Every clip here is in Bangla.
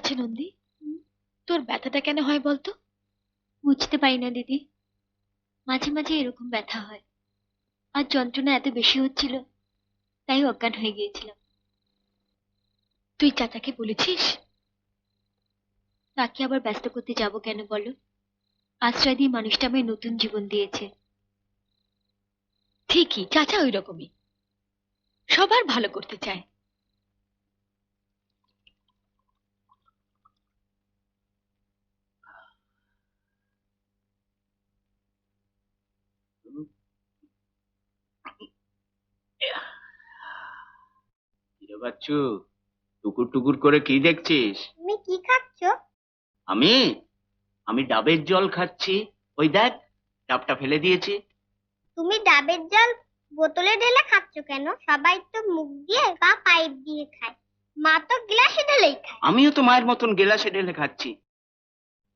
আচ্ছা নন্দী, তোর ব্যথাটা কেন হয় বলতো? বুঝতে পারি না দিদি, মাঝে মাঝে এরকম ব্যথা হয়। আর যন্ত্রণা এত বেশি হচ্ছিল, তাই অজ্ঞান হয়ে গিয়েছিলাম। তুই চাচাকে বলেছিস? তাকে আবার ব্যস্ত করতে যাব কেন বলো? আশ্রয় দিয়ে মানুষটা আমায় নতুন জীবন দিয়েছে। ঠিকই, চাচা ওই রকমই, সবার ভালো করতে চায়। বাচ্চু, টুকুর টুকুর করে কি দেখছিস? তুমি কি খাচ্ছ? আমি আমি ডাবের জল খাচ্ছি। ওই দেখ, ডাবটা ফেলে দিয়েছি। তুমি ডাবের জল বোতলে ঢেলে খাচ্ছ কেন? সবাই তো মুখ দিয়ে বা পাইপ দিয়ে খায়, মা তো গ্লাসে ঢেলেই খায়। আমিও তো মায়ের মতন গেলাসে ঢেলে খাচ্ছি।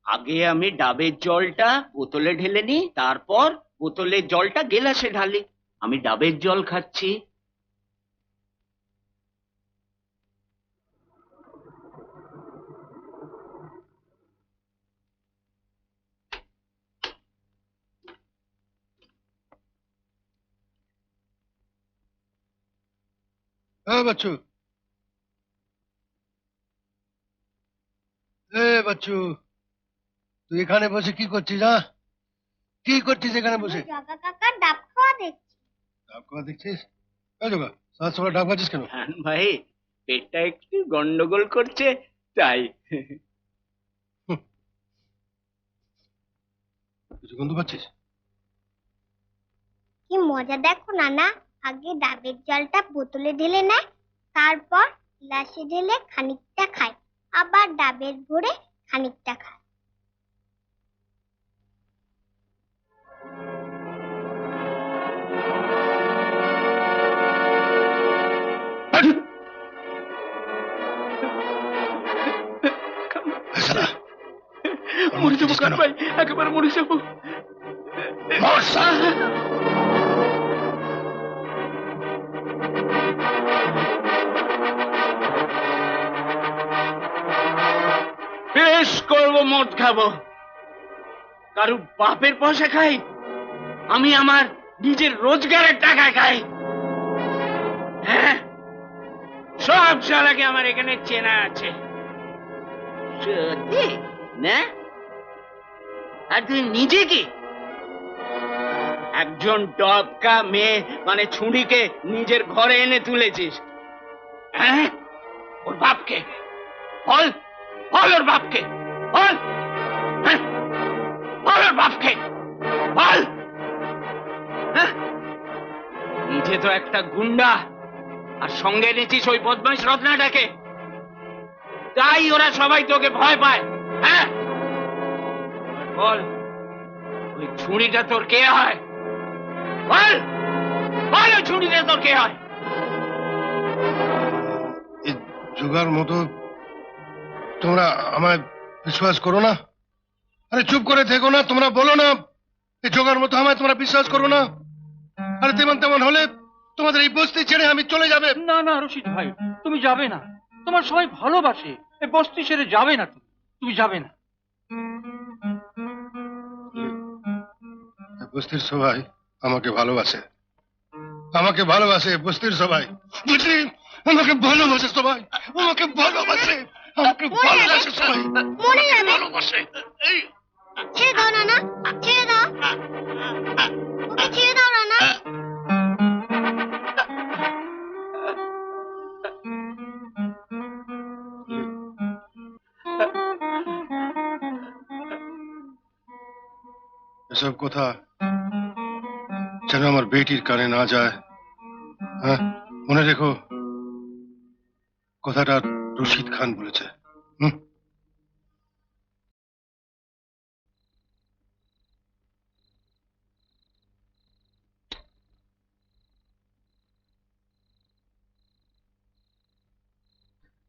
আগে আমি ডাবের জলটা বোতলে ঢেলে নিই, তারপর বোতলের জলটা গেলাসে ঢালি। আমি ডাবের জল খাচ্ছি। বাচ্চু, বাচ্চু, তুই এখানে বসে কি করছিস? কি করছিস এখানে বসে? জগা কাকার ডাব খাওয়া দেখছি। ডাব খাওয়া দেখছিস? জগা, সাত সকালে ডাব খাচ্ছিস কেন? ভাই, পেটটা একটু গন্ডগোল করছে, তাই। কিছু গন্ধ পাচ্ছিস? কি মজা দেখো নানা, আগে ডাবের জলটা বোতলে ঢেলে নেয়, তারপর গ্লাসে ঢেলে খানিকটা খায়, আবার ডাবের ভরে খানিকটা খায়। মরে যাবো কার ভাই, একেবারে মরে যাবো। বেশ করবো, মদ খাবো, কারু বাপের পয়সা খাই? আমি আমার নিজের রোজগারের টাকা খাই। হ্যাঁ, সব শালাকে আমার এখানে চেনা আছে। সত্যি না? আর তুই নিজে কি একজন টপকা মেয়ে মানে ছুরিকে নিজের ঘরে এনে তুলেছিস? হ্যাঁ, ওর বাপকে বল, বল ওর বাপকে বল, হ্যাঁ, বল ওর বাপকে বল। হ্যাঁ, নিজে তো একটা গুন্ডা, আর সঙ্গে এনেছিস ওই বদমাইশ রত্নাটাকে, তাই ওরা সবাই তোকে ভয় পায়। হ্যাঁ, বল, ওই ছুরিটা তোর কে হয়? বল, বল, ওই ছুরিটা তোর কে হয়? জোগার মতো তোমরা আমায় বিশ্বাস করো না? আরে চুপ করে থেকো না, তোমরা বলো না এই জোগার মতো আমায় তোমরা বিশ্বাস করো না? আরে তেমন তেমন হলে তোমাদের এই বস্তি ছেড়ে আমি চলে যাবে। না না রশিদ ভাই, তুমি যাবে না। তোমার সবাই ভালোবাসে, এই বস্তি ছেড়ে যাবে না। তুমি যাবে না। বস্তির সবাই আমাকে ভালোবাসে, আমাকে ভালোবাসে বস্তির সবাই, বুঝলি? আমাকে ভালোবাসে সবাই, আমাকে ভালোবাসে, আমাকে ভালোবাসে সবাই, মরে যাবে। ভালোবাসে। ছেড়ে দাও নানা, ছেড়ে দাও, ওকে ছেড়ে দাও নানা। এসব কথা যেন আমার বেটির কানে না যায়। হ্যাঁ, মনে রেখো, কথাটা রশিদ খান বলেছে।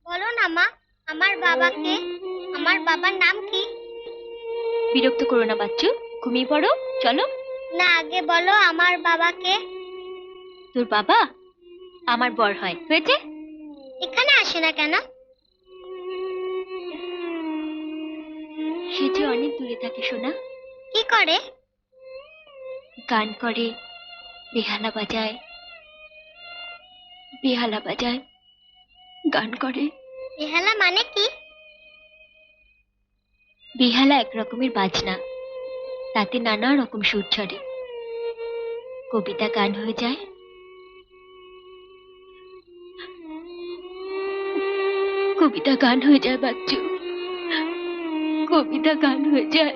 বলো না মা, আমার বাবাকে, আমার বাবার নাম কি? বিরক্ত করো না বাচ্চু, ঘুমিয়ে পড়ো, চলো। না, আগে বলো আমার বাবাকে। তোর বাবা আমার বর হয়, হয়েছে? এখানে আসে না কেন? সে যে অনেক দূরে থাকে সোনা। কি করে? গান করে, বেহালা বাজায়, বেহালা বাজায়, গান করে। বেহালা মানে কি? বেহালা এক রকমের বাজনা, তাতে নানা রকম সুর চড়ে। কবিতা গান হয়ে যায়, কবিতা গান হয়ে যায় বাচ্চু, কবিতা গান হয়ে যায়,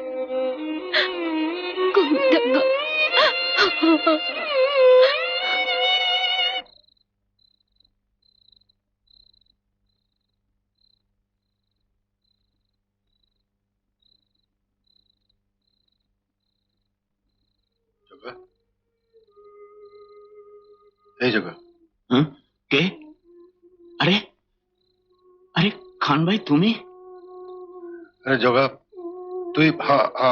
কবিতা গান। জগা, এই জগা, হুম? কে? আরে আরে খান ভাই, তুমি? আরে জগা, তুই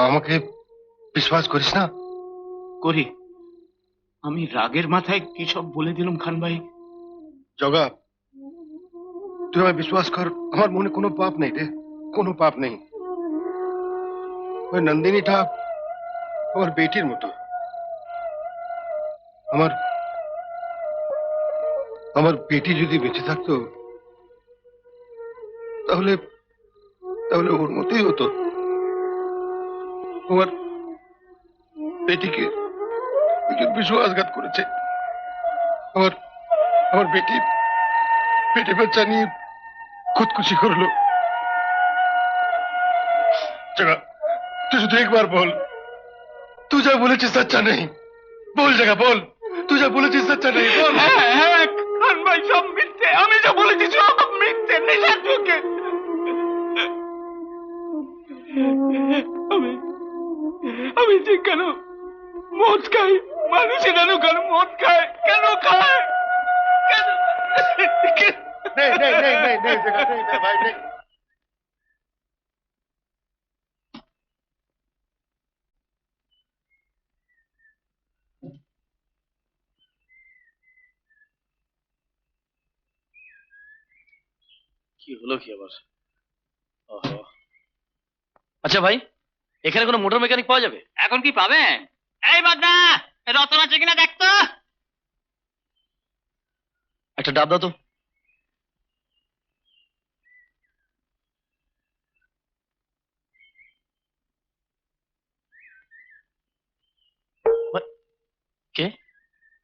আমাকে বিশ্বাস করিস না? করি। আমি রাগের মাথায় কি সব বলে দিলাম খান ভাই। জগা, তুই আমায় বিশ্বাস কর, আমার মনে কোনো পাপ নেই রে, কোনো পাপ নেই। ওই নন্দিনীটা আমার বেটির মতো। আমার আমার বেটি যদি বেঁচে থাকতো তাহলে তাহলে ওর মতোই হতো। আমার বেটিকে একজন বিশ্বাসঘাত করেছে। আমার আমার বেটি পেটে বাচ্চা নিয়ে খুদকুশি করলো। जगह तुझे तो एक बार बोल, तू जा बोले चीज सच्चा नहीं, बोल जगह बोल, तू जा बोले चीज सच्चा नहीं, बोल। হ্যাঁ খান ভাই, সব মিথ্যে। আমি যা বলেছি সব মিথ্যে, নেশার চোখে। আমি আমি যে কেন মদ খাই, মানুষেরা কেন মদ খায়, কেন খায়, কেন? नहीं नहीं नहीं नहीं नहीं जगह, नहीं नहीं भाई नहीं। কি হলো কি আবার? ওহো, আচ্ছা ভাই, এখানে কোনো মোটর মেকানিক পাওয়া যাবে? এখন কি পাবেন? এই বাদা, রতন আছে কিনা দেখতো। একটা ডাব দাও তো। কে?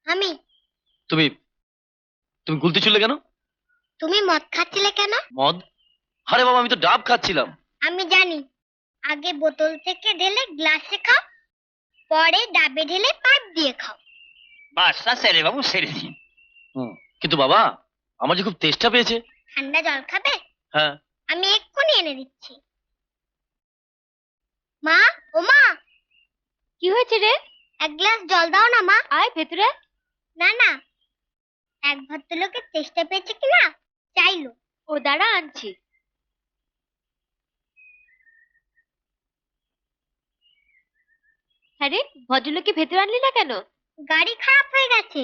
আমি। তুমি তুমি গুলতি চুললে কেন? তুমি মদ খাচ্ছিলে কেন? মদ? আরে বাবা, আমি তো ডাব খাচ্ছিলাম। আমি জানি। আগে বোতল থেকে ঢেলে গ্লাসে খাও, পরে ডাবে ঢেলে পাইপ দিয়ে খাও। বাসটা সেরে বাবু, সেরে দিন। কিন্তু বাবা, আমার যে খুব তেষ্টা পেয়েছে। ঠান্ডা জল খাবে? হ্যাঁ। আমি এক্ষুনি এনে দিচ্ছি। মা, ও মা, কি হয়েছে রে? এক গ্লাস জল দাও না মা। আয় ভেতরে। না না, এক ভদ্রলোকের চেষ্টা পেয়েছে কিনা চাইলো। ও দাঁড়া, আনছি। হ্যাঁ রে, ভদ্রলোককে ভেতরে আনলি না কেন? গাড়ি খারাপ হয়ে গেছে।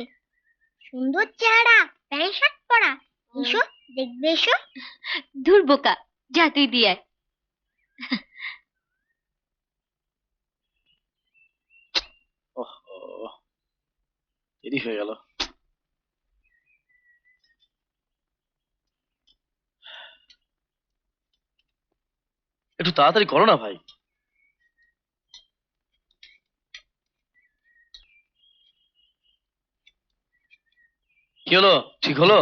সুন্দর চেহারা, প্যান্ট শার্ট পরা। এসো দেখবে, এসো। ধুর বোকা, যা তুই দিয়ে আয়। ওহো, দেরি হয়ে গেল। একটু তাড়াতাড়ি করো না ভাই। কি হলো, ঠিক হলো?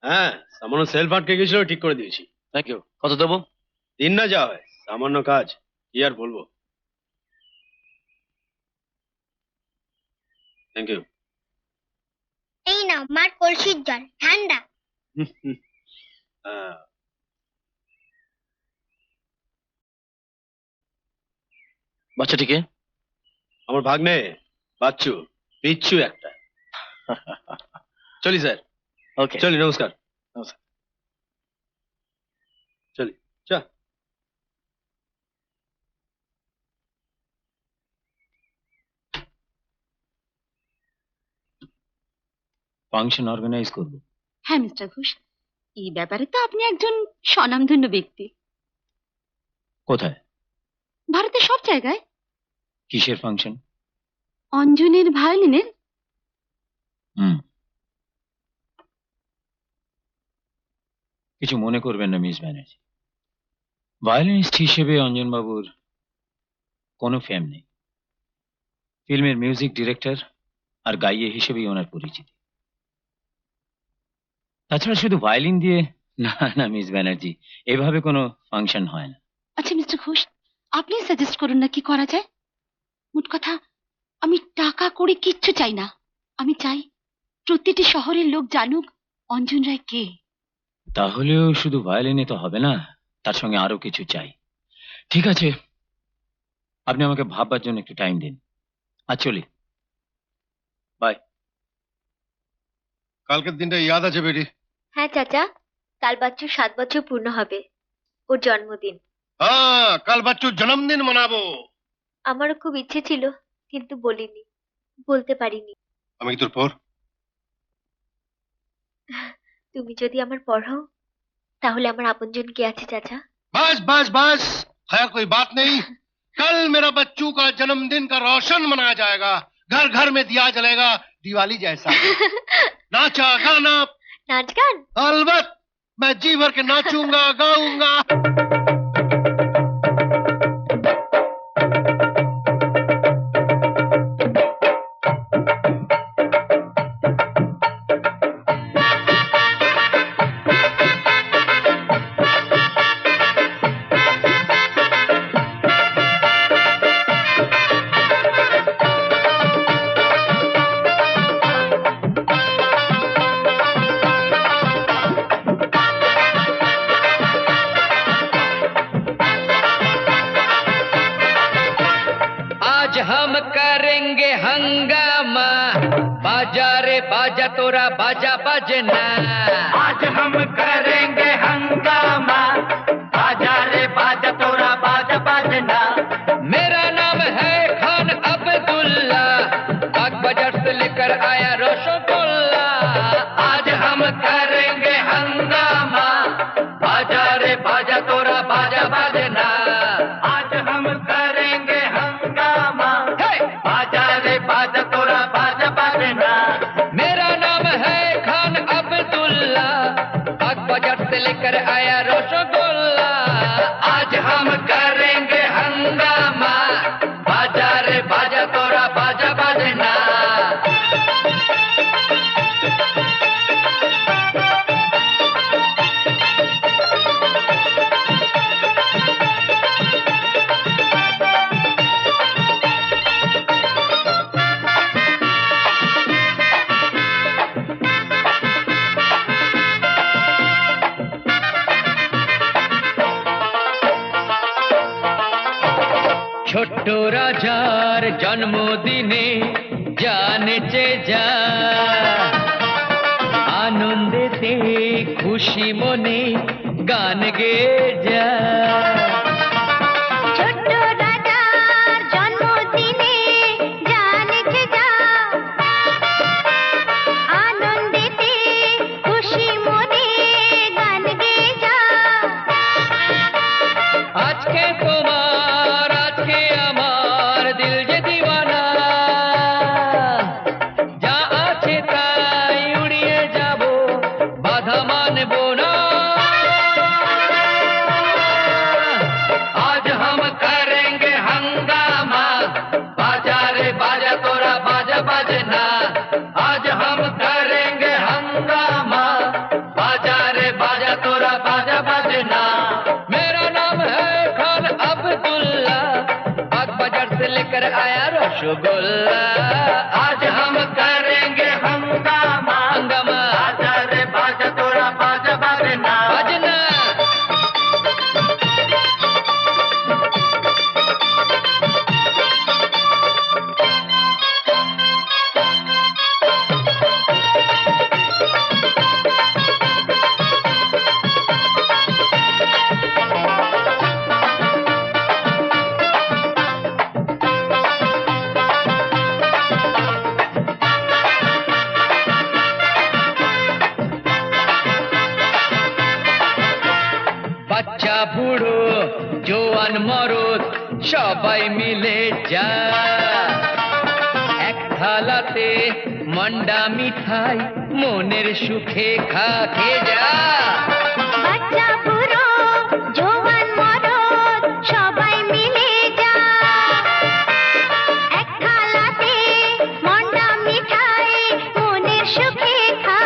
হ্যাঁ, সামান্য সেলফ আটকে গেছিল, ঠিক করে দিয়েছি। Thank you. কত দেবো? দিন না যা হয়, সামান্য কাজ, কি আর বলবো। Thank you. এই নাও মার কলসির জল, ঠান্ডা। বাচ্চাটিকে? আমার ভাগ্নে, বাচ্চু, পিচ্ছু একটা। চলি স্যার, ওকে, চলি, নমস্কার। নমস্কার। চলি, চা। ফাংশন অর্গানাইজ করবো। হ্যাঁ মিস্টার ঘোষ, এই ব্যাপারে তো আপনি একজন স্বনামধন্য ব্যক্তি। কোথায়? ভারতের সব জায়গায়। কিসের ফাংশন? অঞ্জনের ভায়োলিনের। কিছু মনে করবেন না মিস ব্যানার্জি, ভায়োলিনিস্ট হিসেবে অঞ্জন বাবুর কোনো ফেম নেই। ফিল্মের মিউজিক ডিরেক্টর আর গাইয়ে হিসেবেই ওনার পরিচিতি। তাছাড়া শুধু ভায়োলিন দিয়ে না না মিস ব্যানার্জি, এভাবে কোনো ফাংশন হয় না। আচ্ছা মিস্টার ঘোষ, আপনি সাজেস্ট করুন না কি করা যায়। মোট কথা, আমি টাকা করে কিচ্ছু চাই না। আমি চাই প্রতিটি শহরের লোক জানুক অঞ্জন রায় কে। তাহলেও শুধু ভায়োলিনে তো হবে না, তার সঙ্গে আরো কিছু চাই। ঠিক আছে, আপনি আমাকে ভাববার জন্য একটু টাইম দিন। আর চলি, বাই। কালকের দিনটা ইয়াদ আছে বেটি? হ্যাঁ চাচা, কাল বাচ্চুর 7 বছর পূর্ণ হবে, ওর জন্মদিন। হ্যাঁ, কাল বাচ্চুর জন্মদিন মানাবো। আমারও খুব ইচ্ছে ছিল, কিন্তু বলিনি, বলতে পারিনি। আমি কি তোর পর? তুমি যদি আমার পর হও, তাহলে আমার আপনজন কে আছে চাচা? बस बस बस, खैर कोई बात नहीं। कल मेरा बच्चू का जन्मदिन का रोशन मनाया जाएगा, घर घर में दिया जलेगा, दिवाली जैसा। नाचा गाना, নাচ গান। अलबत मैं जी भर के नाचूंगा गाऊंगा। आज हम करेंगे हंगामा, बाजा रे बाजा तोरा बाजा बजना। आज हम करेंगे हंगामा, बाजा रे बाजा तोरा बाजा बजना। मेरा नाम है खान अब्दुल्ला, बाग बाजार से लेकर आया रसगुल्ला। आज हम करेंगे हंगामा, बाजा रे बाजा तोरा बाजा बजना। आज हम करेंगे हंगामा, बाजा रे बाजा तोरा बाजा बजना। मेरा नाम है खान अब्दुल्ला, बाग बाजार से लेकर आया रसगुल्ला। आज हम करेंगे हंगामा, बाजा रे बाजा तोरा बाजा बजना। ছোট্ট রাজার জন্মদিনে জানেছে যা, আনন্দেতে খুশি মনে গান গেয়ে যা। ছোট্ট রাজার জন্মদিনে জানেছে যা, আনন্দেতে খুশি মনে গান গেয়ে যা। আজকে তোমার আজকে আমার দিল যে দিওয়ানা, যা আছে তাই উড়িয়ে যাব, বাধা মানব না। आज हम करेंगे हंगामा, बाजा रे बाजा तोरा बाजा बजना। आज हम करेंगे हंगामा, बाजा रे बाजा तोरा बाजा बजना। मेरा नाम है खान अब्दुल्ला, बाग बाजार से लेकर आया रसगुल्ला। आज हम करेंगे हंगामा, हंगामा, बाजा रे बाजा तोरा बाजा बजना बजना। বাচ্চা বুড়ো জোয়ান মরদ সবাই মিলে যা এক থালাতে মন্ডা মিঠাই মনের সুখে খা খেয়ে যা বাচ্চা বুড়ো জওয়ান মরদ সবাই মিলে যা এক থালাতে মন্ডা মিঠাই মনের সুখে খা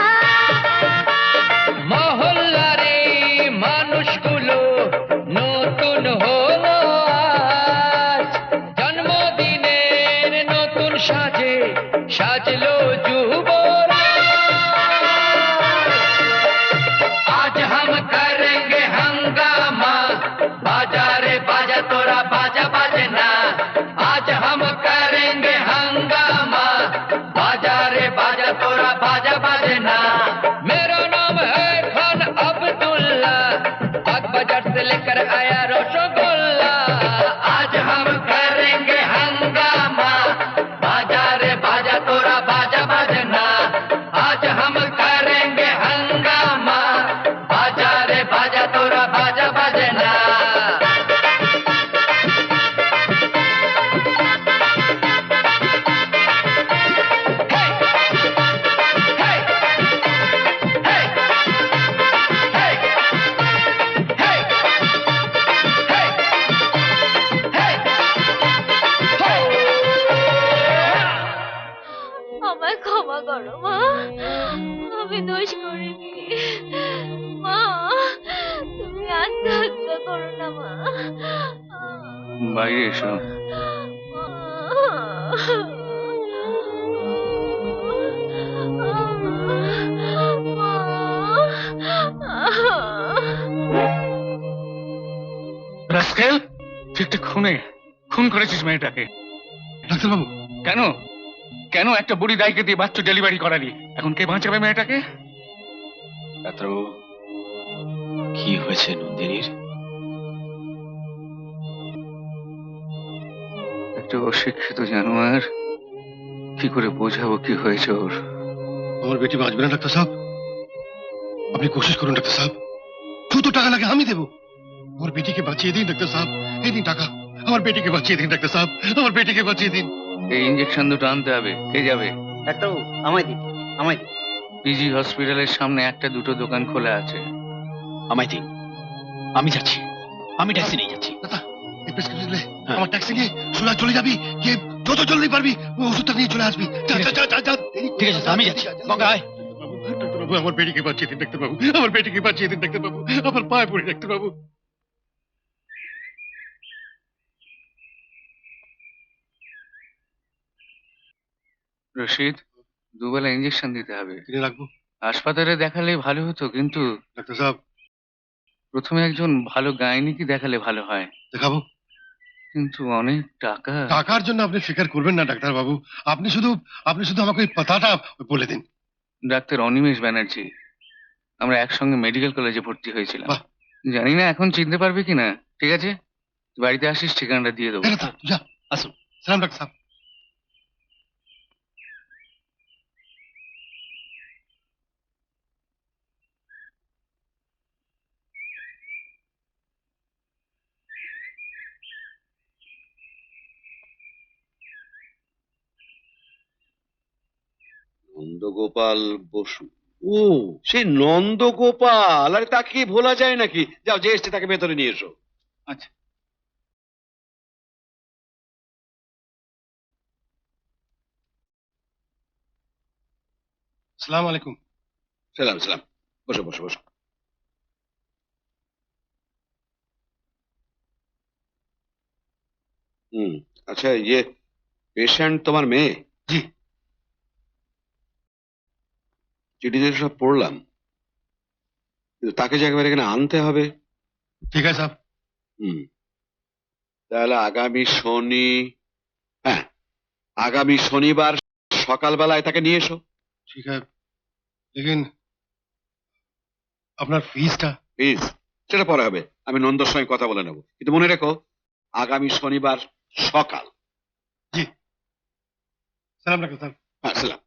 মহল্লার এই মানুষগুলো নতুন হলো আজ জন্মদিনের নতুন সাজে সাজলো যুবরাজ आज हम करेंगे हंगामा बाजारे बाजा तोरा बाजा बजना आज हम करेंगे हंगामा बाजारे बाजा तोरा बाजा बजना मेरा नाम है खान अब्दुल्ला बाग बाजार से लेकर आया रसगुल्ला आज हम करेंगे हंगामा बाजारे बाजा तोरा बाजा बजना आज हम करेंगे हंगामा बाजारे बाजा तोरा बाजा बजना আমায় ক্ষমা করো মা, আমি দোষ করিনি। মা, তুমি আত্মহত্যা করো না মা। বাইরে এসো। রাস্কেল, তুই একটা খুন করেছিস মেয়েটাকে। ডাক্তারবাবু, কেন কেন একটা বুড়ি দাইকে দিয়ে বাচ্চা ডেলিভারি করালি? এখন কে বাঁচাবে মেয়েটাকে? ডাক্তারবাবু, কি হয়েছে নন্দিনীর? একটা অশিক্ষিত জানোয়ার, কি করে বোঝাবো কি হয়েছে ওর? আমার বেটি বাঁচবে না ডাক্তার সাহেব, আপনি কোশিশ করুন ডাক্তার সাহেব, যত টাকা লাগে আমি দেবো। আমার বেটিকে বাঁচিয়ে দিন ডাক্তার সাহেব, এই দিন টাকা, আমার বেটিকে বাঁচিয়ে দিন ডাক্তার সাহেব, আমার বেটিকে বাঁচিয়ে দিন। এই ইঞ্জেকশন দুটো আনতে হবে। কে যাবে? ডাক্তারবাবু, আমায় দিন, আমায় দিন, পিজি হসপিটালের সামনে একটা দুটো দোকান খোলা আছে। আমায় দিন, আমি যাচ্ছি, আমি ট্যাক্সি নিয়ে যাচ্ছি। দাদা, এই প্রেসক্রিপশন লে, আমার ট্যাক্সি নিয়ে সোজা চলে যাবি, গিয়ে যত জলদি পারবি ওই ওষুধটা নিয়ে চলে আসবি। যা যা যা যা। ঠিক আছে, আমি যাচ্ছি। গঙ্গা আয়। ডাক্তারবাবু, আমার বেটিকে বাঁচিয়ে দিন ডাক্তারবাবু, আমার বেটিকে বাঁচিয়ে দিন ডাক্তারবাবু, আমার পায়ে পড়ি ডাক্তারবাবু। রশিদ, দুবেলা ইঞ্জেকশন দিতে হবে। কিনে রাখবো হাসপাতালে দেখালে ভালো হতো, কিন্তু ডাক্তার সাহেব? প্রথমে একজন ভালো গাইনিকে দেখালে ভালো হয়, দেখাবো, কিন্তু অনেক টাকা। টাকার জন্য আপনি ফিকার করবেন না ডাক্তারবাবু, আপনি শুধু আমাকে ওই পাতাটা বলে দিন। ডাক্তার অনিমেষ ব্যানার্জি, আমরা একসঙ্গে মেডিকেল কলেজে ভর্তি হয়েছিলাম। বাহ। জানি না এখন চিনতে পারবে কিনা। ঠিক আছে, তুই বাড়িতে আসিস, ঠিকানাটা দিয়ে দেবো। যা, আসুন। সালাম ডাক্তার সাহেব। নন্দগোপাল বসু, ও সেই নন্দগোপাল, আরে তাকে ভোলা যায় নাকি? যাও, যে এসছে তাকে ভেতরে নিয়ে এসো। আচ্ছা। আসসালামু আলাইকুম। সালাম সালাম, বসো বসো বসো। হুম, আচ্ছা, ইয়ে পেশেন্ট তোমার মেয়ে? জি। চিঠিতে সব পড়লাম, কিন্তু তাকে যে একেবারে এখানে আনতে হবে। ঠিক আছে সাহেব। হুম, তাহলে হ্যাঁ, আগামী শনিবার সকালবেলায় তাকে নিয়ে এসো। ঠিক আছে, লেকিন আপনার ফিসটা? প্লিজ, সেটা পরে হবে, আমি নন্দর সঙ্গে কথা বলে নেবো, কিন্তু মনে রেখো আগামী শনিবার সকাল। জি, সালাম ডাক্তার সাহেব। হ্যাঁ, সালাম।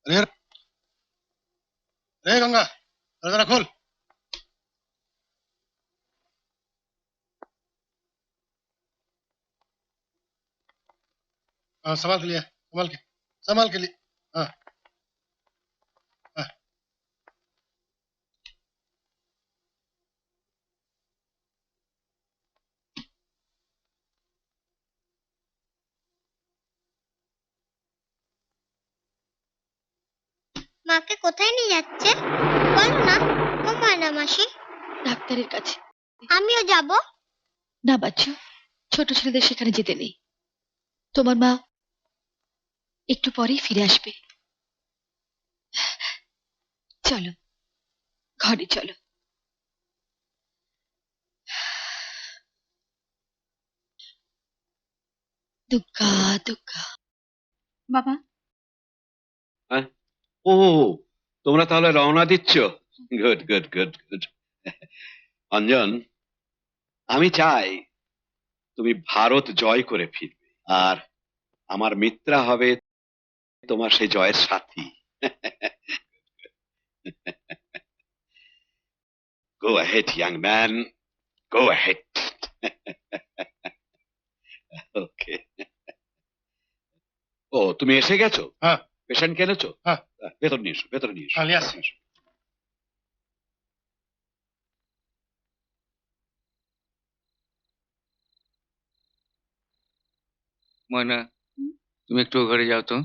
রে রে গঙ্গা, दरवाजा खोल। हाँ संभाल के लिए, संभाल के लिए। हाँ हाँ। মাকে কোথায় নিয়ে যাচ্ছে বলো না? ও ময়না মাসি, ডাক্তারের কাছে। আমিও যাব। না বাচ্চু, ছোট ছেলেদের সেখানে যেতে নেই। তোমার মা একটু পরেই ফিরে আসবে। চলো ঘরে চলো। দুগ্গা দুগ্গা। বাবা, ও, তোমরা তাহলে রওনা দিচ্ছ? Good good good good. Anjan, আমি চাই তুমি ভারত জয় করে ফিরবে, আর আমার মিত্রা হবে তোমার সেই জয়ের সাথী। Go ahead young man, go ahead. Okay. ও, তুমি এসে গেছো? हाँ পেশেন্ট কেনেছো? हाँ ভেতর নিয়ে এসো, ভেতর নিয়ে এসো। हाँ, ले আসছি। ময়না, তুমি একটু ঘরে যাও তো।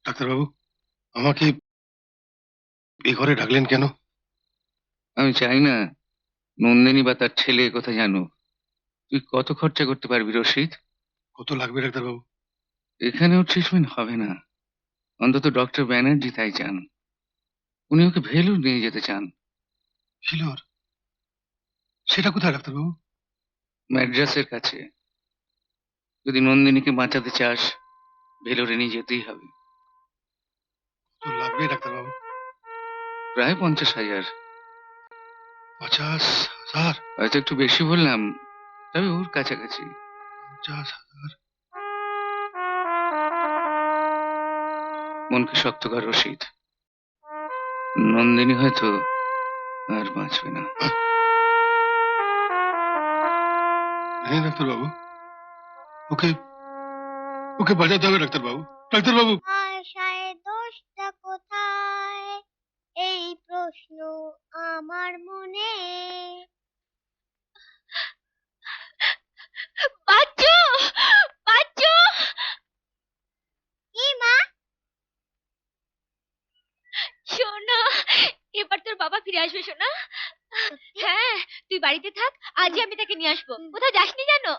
ডাক্তারবাবু, আমাকে এই ঘরে ডাকলেন কেন? আমি চাই না নন্দিনী বা তার ছেলে এ কথা জানুক। তুই কত খরচা করতে পারবি রশিদ? কত লাগবে ডাক্তারবাবু? এখানেও ট্রিটমেন্ট হবে না। অন্তত ডক্টর ব্যানার্জি তাই চান। উনি ওকে ভেলুর নিয়ে যেতে চান। ফিলোর? সেটা কোথায় ডাক্তারবাবু? ম্যাড্রাসের কাছে। যদি নন্দিনীকে বাঁচাতে চাস, ভেলোরে নিয়ে যেতেই হবে। কত লাগবে ডাক্তারবাবু? প্রায় 50,000। 50,000? হয়তো একটু বেশি বললাম, তবে ওর কাছাকাছি। 50,000? মনকে শক্ত কর রশিদ। নন্দিনী হয়তো আর বাঁচবে না। नहीं ডাক্তারবাবু, ওকে ওকে বাঁচাতে হবে ডাক্তারবাবু। ডাক্তারবাবু, আশায় দোষটা কোথায়, এই প্রশ্ন আমার মনে। বাচ্চু, বাচ্চু, কি মা? সোনা, এবার তোর বাবা ফিরে আসবে সোনা। হ্যাঁ, তুই বাড়িতে থাক, আজই আমি তাকে নিয়ে আসবো। কোথাও যাসনি জানো?